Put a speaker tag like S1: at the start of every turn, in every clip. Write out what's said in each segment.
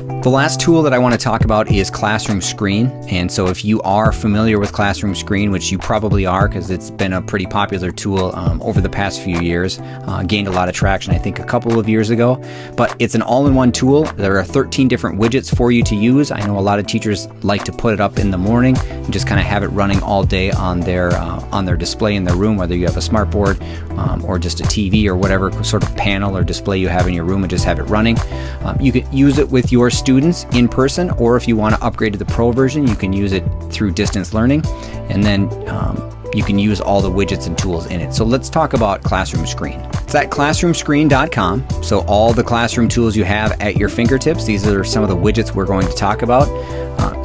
S1: The last tool that I want to talk about is Classroomscreen. And so if you are familiar with Classroomscreen, which you probably are because it's been a pretty popular tool over the past few years, gained a lot of traction I think a couple of years ago, but it's an all-in-one tool. There are 13 different widgets for you to use. I know a lot of teachers like to put it up in the morning and just kind of have it running all day on their display in their room, whether you have a smartboard or just a TV or whatever sort of panel or display you have in your room, and just have it running. You can use it with your students in person, or if you want to upgrade to the Pro version, you can use it through distance learning, and then you can use all the widgets and tools in it. So let's talk about Classroomscreen. It's at classroomscreen.com. So all the classroom tools you have at your fingertips. These are some of the widgets we're going to talk about.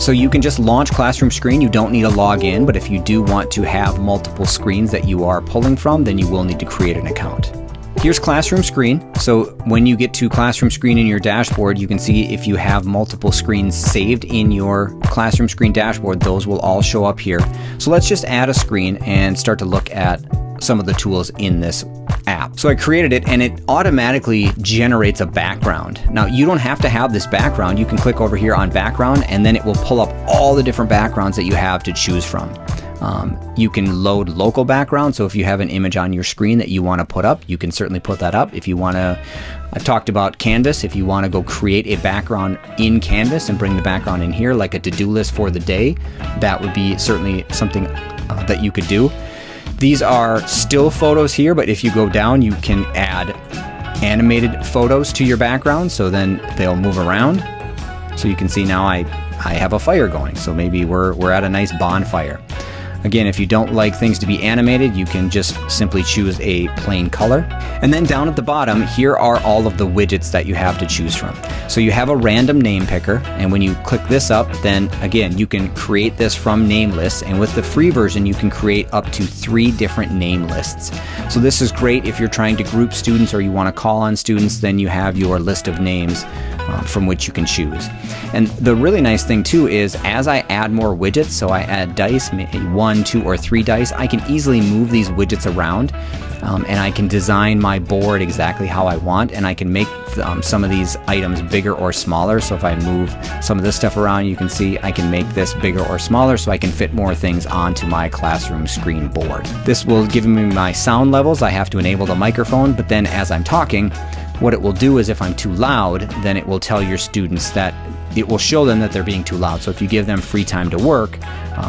S1: So you can just launch Classroomscreen. You don't need a login, but if you do want to have multiple screens that you are pulling from, then you will need to create an account. Here's Classroomscreen. So when you get to Classroomscreen in your dashboard, you can see if you have multiple screens saved in your Classroomscreen dashboard, those will all show up here. So let's just add a screen and start to look at some of the tools in this app. So I created it and it automatically generates a background. Now you don't have to have this background. You can click over here on background and then it will pull up all the different backgrounds that you have to choose from. You can load local background. So if you have an image on your screen that you want to put up, you can certainly put that up. If you want to, I've talked about Canvas. If you want to go create a background in Canvas and bring the background in here, like a to-do list for the day, that would be certainly something that you could do. These are still photos here, but if you go down, you can add animated photos to your background. So then they'll move around. So you can see now I have a fire going. So maybe we're at a nice bonfire. Again, if you don't like things to be animated, you can just simply choose a plain color. And then down at the bottom, here are all of the widgets that you have to choose from. So you have a random name picker, and when you click this up, then again, you can create this from name lists, and with the free version, you can create up to 3 different name lists. So this is great if you're trying to group students or you want to call on students, then you have your list of names from which you can choose. And the really nice thing too is as I add more widgets, so I add dice, maybe 1, 2, or 3 dice, I can easily move these widgets around and I can design my board exactly how I want, and I can make some of these items bigger or smaller. So if I move some of this stuff around, you can see I can make this bigger or smaller so I can fit more things onto my Classroomscreen board. This will give me my sound levels. I have to enable the microphone, but then as I'm talking, what it will do is if I'm too loud, then it will tell your students that it will show them that they're being too loud. So if you give them free time to work,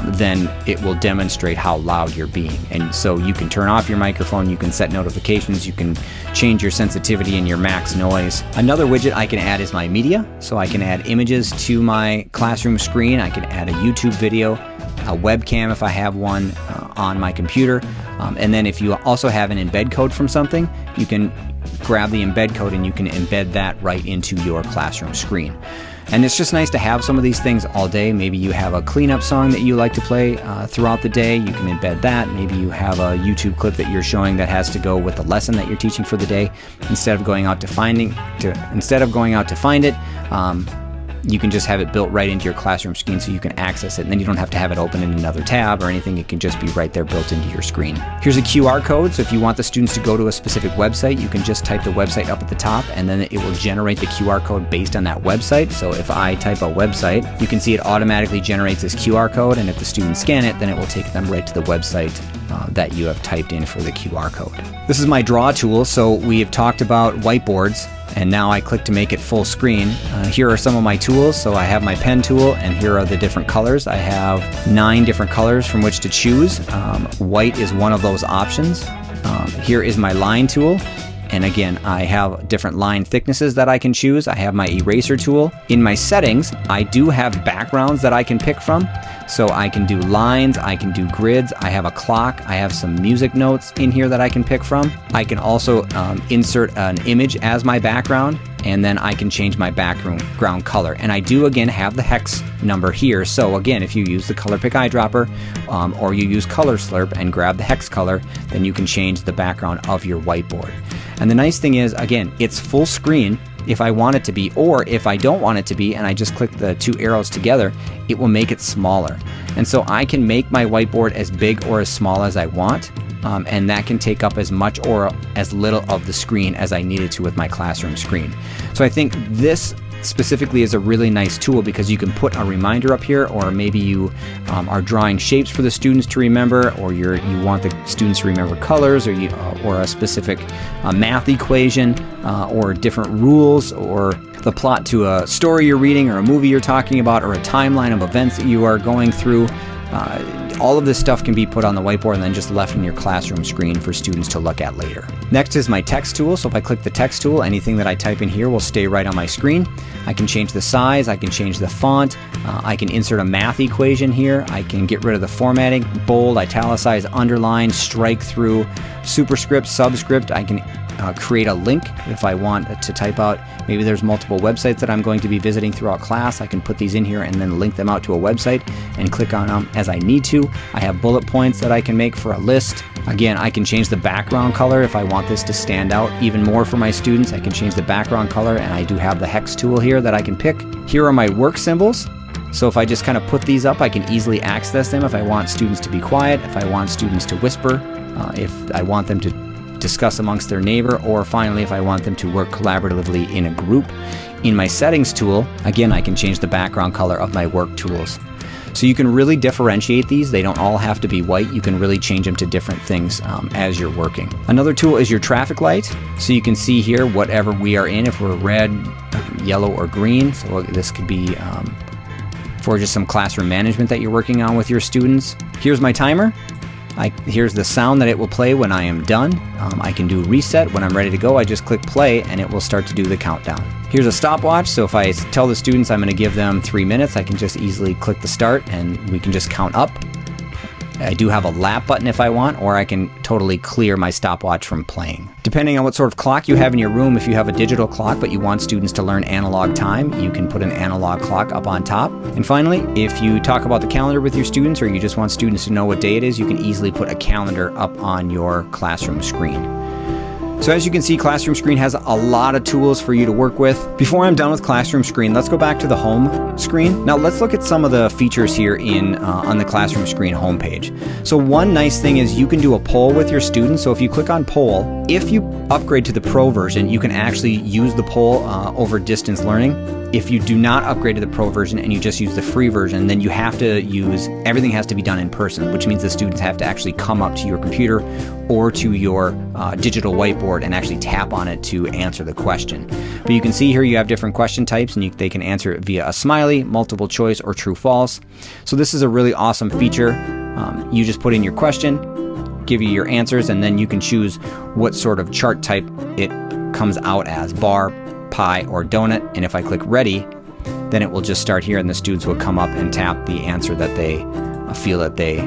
S1: then it will demonstrate how loud you're being. And so you can turn off your microphone, you can set notifications, you can change your sensitivity and your max noise. Another widget I can add is my media. So I can add images to my Classroomscreen. I can add a YouTube video, a webcam if I have one on my computer. And then if you also have an embed code from something, you can grab the embed code and you can embed that right into your Classroomscreen. And it's just nice to have some of these things all day. Maybe you have a cleanup song that you like to play throughout the day. You can embed that. Maybe you have a YouTube clip that you're showing that has to go with the lesson that you're teaching for the day. Instead of going out to find it, you can just have it built right into your Classroomscreen so you can access it, and then you don't have to have it open in another tab or anything. It can just be right there built into your screen. Here's a QR code, so if you want the students to go to a specific website, you can just type the website up at the top, and then it will generate the QR code based on that website. So if I type a website, you can see it automatically generates this QR code, and if the students scan it, then it will take them right to the website that you have typed in for the QR code. This is my draw tool. So we have talked about whiteboards, and now I click to make it full screen. Here are some of my tools. So I have my pen tool, and here are the different colors. I have 9 different colors from which to choose. White is one of those options. Here is my line tool. And again, I have different line thicknesses that I can choose. I have my eraser tool. In my settings, I do have backgrounds that I can pick from. So I can do lines, I can do grids, I have a clock, I have some music notes in here that I can pick from. I can also insert an image as my background, and then I can change my background color. And I do again have the hex number here. So again, if you use the color pick eyedropper or you use color slurp and grab the hex color, then you can change the background of your whiteboard. And the nice thing is, again, it's full screen if I want it to be, or if I don't want it to be and I just click the 2 arrows together, it will make it smaller. And so I can make my whiteboard as big or as small as I want, and that can take up as much or as little of the screen as I needed to with my Classroomscreen. So I think this specifically is a really nice tool because you can put a reminder up here, or maybe you are drawing shapes for the students to remember, or you want the students to remember colors, or a specific math equation, or different rules, or the plot to a story you're reading, or a movie you're talking about, or a timeline of events that you are going through. All of this stuff can be put on the whiteboard and then just left in your classroom screen for students to look at later. Next is my text tool. So if I click the text tool, anything that I type in here will stay right on my screen. I can change the size, I can change the font, I can insert a math equation here, I can get rid of the formatting, bold, italicize, underline, strike through, superscript, subscript. I can create a link if I want to type out, maybe there's multiple websites that I'm going to be visiting throughout class. I can put these in here and then link them out to a website and click on them as I need to. I have bullet points that I can make for a list. Again, I can change the background color if I want this to stand out even more for my students. I can change the background color, and I do have the hex tool here that I can pick. Here are my work symbols. So if I just kind of put these up, I can easily access them if I want students to be quiet, if I want students to whisper, if I want them to discuss amongst their neighbor, or finally if I want them to work collaboratively in a group. In my settings tool, again, I can change the background color of my work tools. So you can really differentiate these. They don't all have to be white. You can really change them to different things as you're working. Another tool is your traffic light. So you can see here whatever we are in, if we're red, yellow, or green. So this could be for just some classroom management that you're working on with your students. Here's my timer. Here's the sound that it will play when I am done. I can do reset. When I'm ready to go, I just click play and it will start to do the countdown. Here's a stopwatch. So if I tell the students I'm going to give them 3 minutes, I can just easily click the start and we can just count up. I do have a lap button if I want, or I can totally clear my stopwatch from playing. Depending on what sort of clock you have in your room, if you have a digital clock but you want students to learn analog time, you can put an analog clock up on top. And finally, if you talk about the calendar with your students, or you just want students to know what day it is, you can easily put a calendar up on your classroom screen. So as you can see, Classroomscreen has a lot of tools for you to work with. Before I'm done with Classroomscreen, let's go back to the home screen. Now let's look at some of the features here on the Classroomscreen homepage. So one nice thing is you can do a poll with your students. So if you click on poll, if you upgrade to the Pro version, you can actually use the poll over distance learning. If you do not upgrade to the Pro version and you just use the free version, then you have to everything has to be done in person, which means the students have to actually come up to your computer or to your digital whiteboard and actually tap on it to answer the question. But you can see here you have different question types, and they can answer it via a smiley, multiple choice, or true false. So this is a really awesome feature. You just put in your question, give you your answers, and then you can choose what sort of chart type it comes out as, bar, pie, or donut. And if I click ready, then it will just start here and the students will come up and tap the answer that they feel that they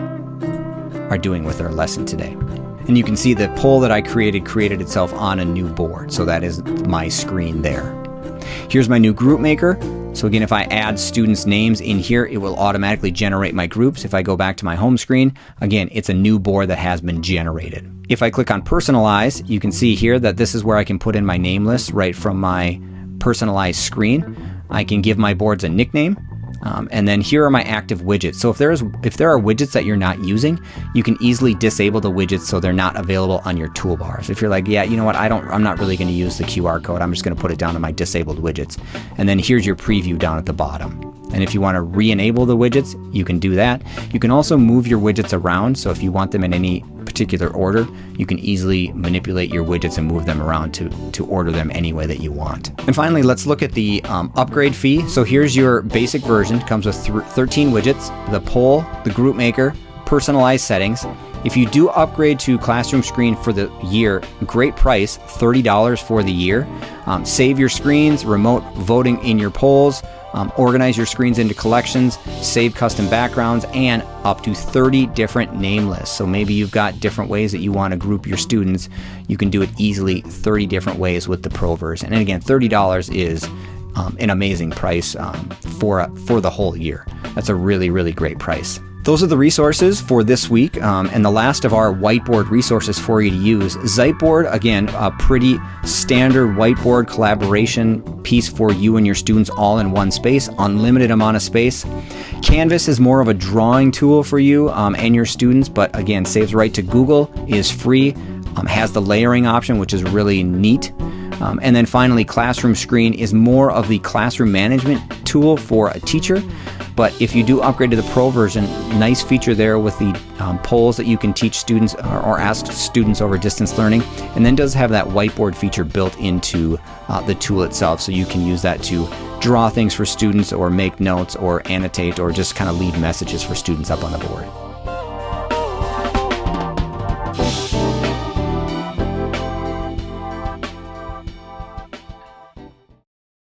S1: are doing with their lesson today. And you can see the poll that I created itself on a new board. So that is my screen there. Here's my new group maker. So again, if I add students' names in here, it will automatically generate my groups. If I go back to my home screen, again, it's a new board that has been generated. If I click on personalize, you can see here that this is where I can put in my name list right from my personalized screen. I can give my boards a nickname. And then here are my active widgets. So if there are widgets that you're not using, you can easily disable the widgets so they're not available on your toolbars. If you're like, yeah, you know what, I'm not really going to use the QR code. I'm just going to put it down to my disabled widgets. And then here's your preview down at the bottom. And if you want to re-enable the widgets, you can do that. You can also move your widgets around. So if you want them in any particular order, you can easily manipulate your widgets and move them around to order them any way that you want. And finally, let's look at the upgrade fee. So here's your basic version. It comes with 13 widgets, the poll, the group maker, personalized settings. If you do upgrade to Classroomscreen for the year, great price, $30 for the year. Save your screens, remote voting in your polls, organize your screens into collections, save custom backgrounds, and up to 30 different name lists. So maybe you've got different ways that you want to group your students. You can do it easily 30 different ways with the Pro version. And again, $30 is an amazing price for the whole year. That's a really, really great price. Those are the resources for this week, and the last of our whiteboard resources for you to use. Ziteboard, again, a pretty standard whiteboard collaboration piece for you and your students all in one space, unlimited amount of space. Canvas is more of a drawing tool for you and your students, but again, saves right to Google, is free, has the layering option, which is really neat. And then finally, Classroomscreen is more of the classroom management tool for a teacher. But if you do upgrade to the Pro version, nice feature there with the polls that you can teach students or ask students over distance learning. And then does have that whiteboard feature built into the tool itself. So you can use that to draw things for students or make notes or annotate or just kind of leave messages for students up on the board.